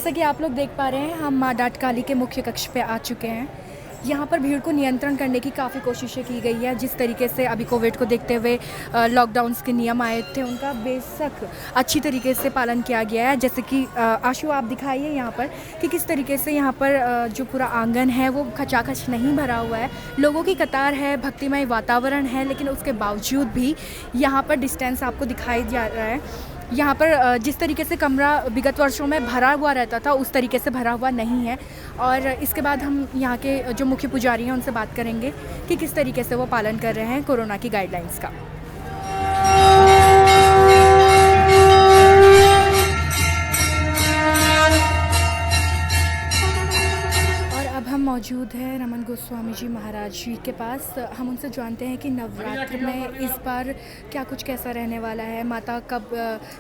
जैसा कि आप लोग देख पा रहे हैं, हम माँ डाट काली के मुख्य कक्ष पे आ चुके हैं। यहाँ पर भीड़ को नियंत्रण करने की काफ़ी कोशिशें की गई है। जिस तरीके से अभी कोविड को देखते हुए लॉकडाउन्स के नियम आए थे, उनका बेशक अच्छी तरीके से पालन किया गया है। जैसे कि आशु, आप दिखाइए यहाँ पर कि किस तरीके से यहाँ पर जो पूरा आंगन है वो खचाखच नहीं भरा हुआ है। लोगों की कतार है, भक्तिमय वातावरण है, लेकिन उसके बावजूद भी यहाँ पर डिस्टेंस आपको दिखाई जा रहा है। यहाँ पर जिस तरीके से कमरा विगत वर्षों में भरा हुआ रहता था, उस तरीके से भरा हुआ नहीं है। और इसके बाद हम यहाँ के जो मुख्य पुजारी हैं उनसे बात करेंगे कि किस तरीके से वो पालन कर रहे हैं कोरोना की गाइडलाइंस का। और अब हम मौजूद हैं रमन गोस्वामी जी महाराज जी के पास। हम उनसे जानते हैं कि नवरात्र में इस बार क्या कुछ कैसा रहने वाला है, माता कब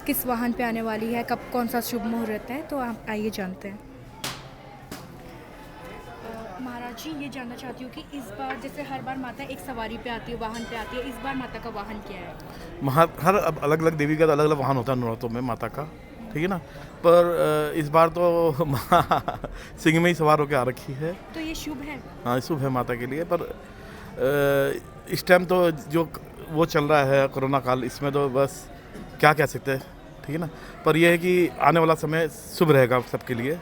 किस वाहन पे आने वाली है, कब कौन सा शुभ मुहूर्त है। तो आप आइए जानते हैं। महाराज जी, ये जानना चाहती हूँ कि इस बार जैसे हर बार माता एक सवारी पे आती है, वाहन पे आती है, इस बार माता का वाहन क्या है? हर अब अलग अलग देवी का अलग अलग वाहन होता है नवरात्रों में माता का, ठीक है ना। पर इस बार तो सिंह में ही सवार होकर आ रखी है। तो ये शुभ है? हाँ, शुभ है माता के लिए। पर इस टाइम तो जो वो चल रहा है कोरोना काल, इसमें तो बस क्या कह सकते हैं, ठीक है ना। पर यह है कि आने वाला समय शुभ रहेगा सबके लिए,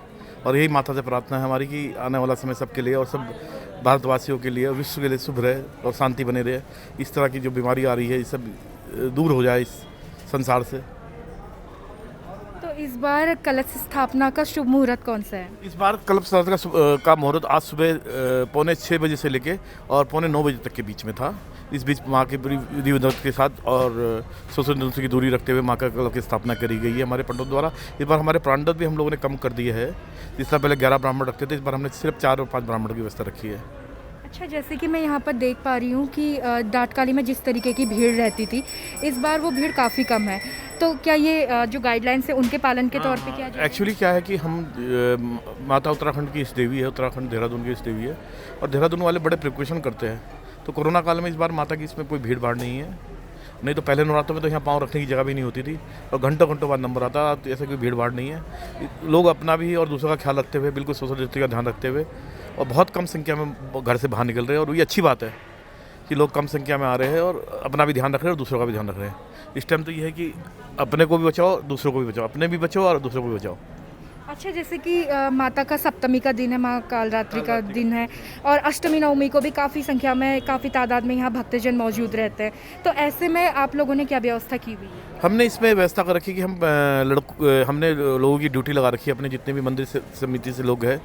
और यही माता से प्रार्थना है हमारी कि आने वाला समय सबके लिए और सब भारतवासियों के लिए और विश्व के लिए शुभ रहे और शांति बने रहे। इस तरह की जो बीमारी आ रही है, ये सब दूर हो जाए इस संसार से। तो इस बार कलश स्थापना का शुभ मुहूर्त कौन सा है? इस बार कलश स्थापना का मुहूर्त आज सुबह 6:45 बजे से लेके और 9:45 बजे तक के बीच में था। इस बीच माँ की पूरी विधि विधान के साथ और सोशल डिस्टेंस की दूरी रखते हुए माँ का कलश की स्थापना करी गई है हमारे पंडित द्वारा। इस बार हमारे प्रांडव भी हम लोगों ने कम कर दिए है। जिस तरह पहले 11 ब्राह्मण रखते थे, इस बार हमने सिर्फ 4 और 5 ब्राह्मण की व्यवस्था रखी है। अच्छा, जैसे कि मैं यहाँ पर देख पा रही हूँ कि डाट काली में जिस तरीके की भीड़ रहती थी, इस बार वो भीड़ काफ़ी कम है। तो क्या ये जो गाइडलाइंस है उनके पालन के तौर पे किया जाए? एक्चुअली क्या है कि हम माता उत्तराखंड की इस देवी है, उत्तराखंड देहरादून की इस देवी है, और देहरादून वाले बड़े प्रिकॉशन करते हैं। तो कोरोना काल में इस बार माता की इसमें कोई भीड़ भाड़ नहीं है। नहीं तो पहले नवरात्रों में तो यहाँ पाँव रखने की जगह भी नहीं होती थी और घंटों घंटों बाद नंबर आता, तो ऐसा कोई भीड़ भाड़ नहीं है। लोग अपना भी और दूसरों का ख्याल रखते हुए, बिल्कुल सोशल डिस्टेंस का ध्यान रखते हुए, और बहुत कम संख्या में घर से बाहर निकल रहे हैं। और ये अच्छी बात है कि लोग कम संख्या में आ रहे हैं और अपना भी ध्यान रख रहे हैं और दूसरों का भी ध्यान रख रहे हैं। इस टाइम तो ये है कि अपने को भी बचाओ, दूसरों को भी बचाओ, अपने भी बचाओ और दूसरों को भी बचाओ। अच्छा, जैसे कि माता का सप्तमी का दिन है, माँ कालरात्रि का दिन है, और अष्टमी नवमी को भी काफ़ी संख्या में, काफ़ी तादाद में यहाँ भक्तजन मौजूद रहते हैं। तो ऐसे में आप लोगों ने क्या व्यवस्था की हुई है? हमने इसमें व्यवस्था कर रखी कि हमने लोगों की ड्यूटी लगा रखी है। अपने जितने भी मंदिर समिति से लोग हैं,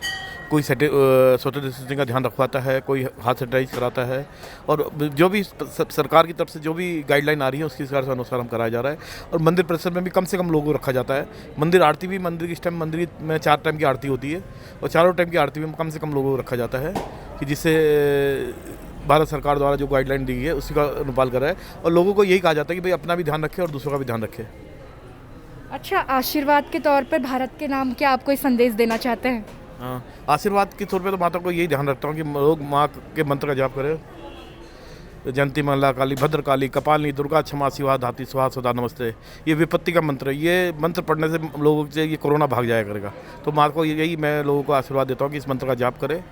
कोई सोशल डिस्टेंसिंग का ध्यान रखवाता है, कोई हाथ सैनिटाइज कराता है, और जो भी सरकार की तरफ से जो भी गाइडलाइन आ रही है उसके हिसाब से अनुसार हम कराया जा रहा है। और मंदिर परिसर में भी कम से कम लोगों को रखा जाता है। मंदिर आरती भी, मंदिर की इस टाइम मंदिर में 4 टाइम की आरती होती है, और चारों टाइम की आरती में कम से कम लोगों को रखा जाता है कि जिससे भारत सरकार द्वारा जो गाइडलाइन दी है उसी का अनुपालन कर रहा है। और लोगों को यही कहा जाता है कि भाई अपना भी ध्यान रखें और दूसरों का भी ध्यान रखें। अच्छा, आशीर्वाद के तौर पर भारत के नाम क्या आप कोई संदेश देना चाहते हैं? हाँ, आशीर्वाद के तौर पे तो माता को यही ध्यान रखता हूँ कि लोग माँ के मंत्र का जाप करें। जयंती मंगला काली, भद्र काली, कपालिनी, दुर्गा, क्षमा शिवा, धात्री स्वाहा, सदा नमस्ते। ये विपत्ति का मंत्र है। ये मंत्र पढ़ने से लोगों से ये कोरोना भाग जाया करेगा। तो माँ को यही मैं लोगों को आशीर्वाद देता हूँ कि इस मंत्र का जाप करें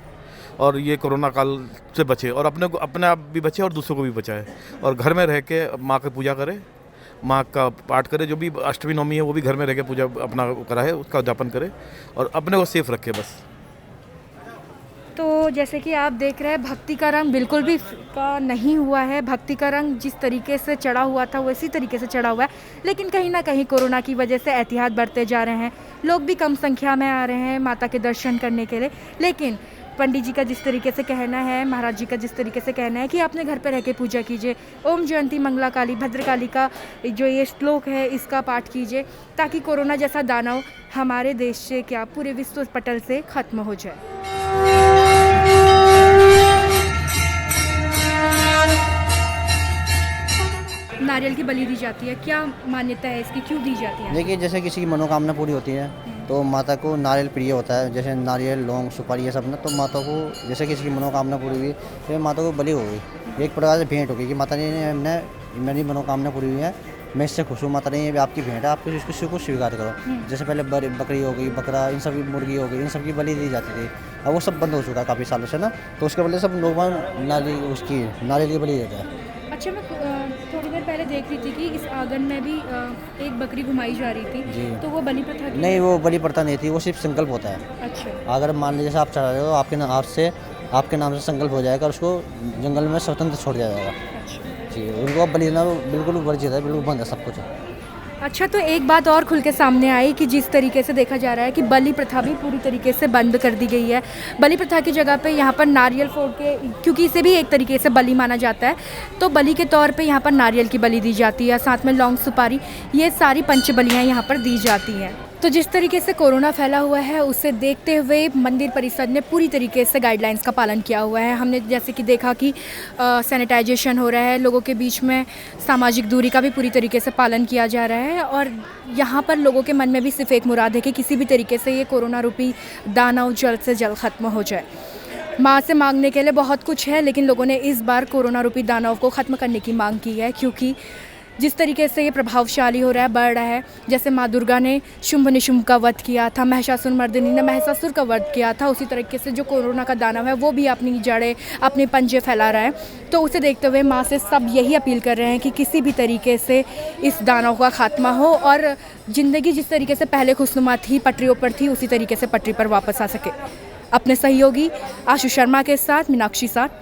और ये कोरोना काल से बचे, और अपने आप भी बचे और दूसरों को भी बचाए। और घर में रह के माँ की पूजा करें, माँ का पाठ करे। जो भी अष्टमी नवमी है वो भी घर में रह के पूजा अपना कराए, उसका उद्यापन करे और अपने को सेफ रखे बस। तो जैसे कि आप देख रहे हैं, भक्ति का रंग बिल्कुल भी फीका नहीं हुआ है। भक्ति का रंग जिस तरीके से चढ़ा हुआ था वैसी तरीके से चढ़ा हुआ है, लेकिन कहीं ना कहीं कोरोना की वजह से एहतियात बरते जा रहे हैं। लोग भी कम संख्या में आ रहे हैं माता के दर्शन करने के लिए। लेकिन पंडित जी का जिस तरीके से कहना है, महाराज जी का जिस तरीके से कहना है कि आपने घर पर रह के पूजा कीजिए, ओम जयंती मंगला काली, भद्रकाली का जो ये श्लोक है इसका पाठ कीजिए, ताकि कोरोना जैसा दानव हमारे देश से क्या पूरे विश्व पटल से खत्म हो जाए। नारियल की बलि दी जाती है, क्या मान्यता है इसकी, क्यों दी जाती है? देखिए, जैसे किसी की मनोकामना पूरी होती है तो माता को नारियल प्रिय होता है। जैसे नारियल, लौंग, सुपारी ये सब ना, तो माता को जैसे किसी की मनोकामना पूरी हुई तो माता को बलि हो गई, एक प्रकार से भेंट हो गई कि माता जी ने हमने मेरी मनोकामना पूरी हुई है, मैं इससे खुश हूँ। माता रानी ये भी आपकी भेंट है, आप इसको स्वीकार करो। जैसे पहले बकरी हो गई, बकरा, इन सब की मुर्गी हो गई, इन सब की बलि दी जाती थी। अब वो सब बंद हो चुका है काफ़ी सालों से ना, तो उसके बदले सब लोग नारियल की बलि देते हैं। अच्छा, मैं थोड़ी देर पहले देख रही थी कि इस आंगन में भी एक बकरी घुमाई जा रही थी, जी। तो वो बलि प्रथा की? नहीं, वो बलि प्रथा नहीं थी, वो सिर्फ संकल्प होता है। अच्छा। अगर मान लीजिए जैसे आप चढ़ा रहे हो, आपके नाम से संकल्प हो जाएगा, उसको जंगल में स्वतंत्र छोड़ दिया जाएगा। अच्छा। जी, उनको अब बलि देना बिल्कुल वर्जित है, बिल्कुल बंद है सब कुछ। अच्छा, तो एक बात और खुल के सामने आई कि जिस तरीके से देखा जा रहा है कि बलि प्रथा भी पूरी तरीके से बंद कर दी गई है। बलि प्रथा की जगह पे यहाँ पर नारियल फोड़ के, क्योंकि इसे भी एक तरीके से बलि माना जाता है, तो बलि के तौर पे यहाँ पर नारियल की बलि दी जाती है, साथ में लौंग, सुपारी, ये सारी पंच बलियाँ यहाँ पर दी जाती हैं। तो जिस तरीके से कोरोना फैला हुआ है, उसे देखते हुए मंदिर परिषद ने पूरी तरीके से गाइडलाइंस का पालन किया हुआ है। हमने जैसे कि देखा कि सैनिटाइजेशन हो रहा है, लोगों के बीच में सामाजिक दूरी का भी पूरी तरीके से पालन किया जा रहा है, और यहाँ पर लोगों के मन में भी सिर्फ एक मुराद है कि किसी भी तरीके से ये कोरोना रूपी दानव जल्द से जल्द ख़त्म हो जाए। माँ से मांगने के लिए बहुत कुछ है, लेकिन लोगों ने इस बार कोरोना रूपी दानव को ख़त्म करने की मांग की है, क्योंकि जिस तरीके से ये प्रभावशाली हो रहा है, बढ़ रहा है। जैसे माँ दुर्गा ने शुंभ निशुंभ का वध किया था, महिषासुर मर्दिनी ने महिषासुर का वध किया था, उसी तरीके से जो कोरोना का दानव है वो भी अपनी जड़ें, अपने पंजे फैला रहा है। तो उसे देखते हुए माँ से सब यही अपील कर रहे हैं कि किसी भी तरीके से इस दानव का खात्मा हो और ज़िंदगी जिस तरीके से पहले खुशनुमा थी, पटरियों पर थी, उसी तरीके से पटरी पर वापस आ सके। अपने सहयोगी आशु शर्मा के साथ मीनाक्षी साथ।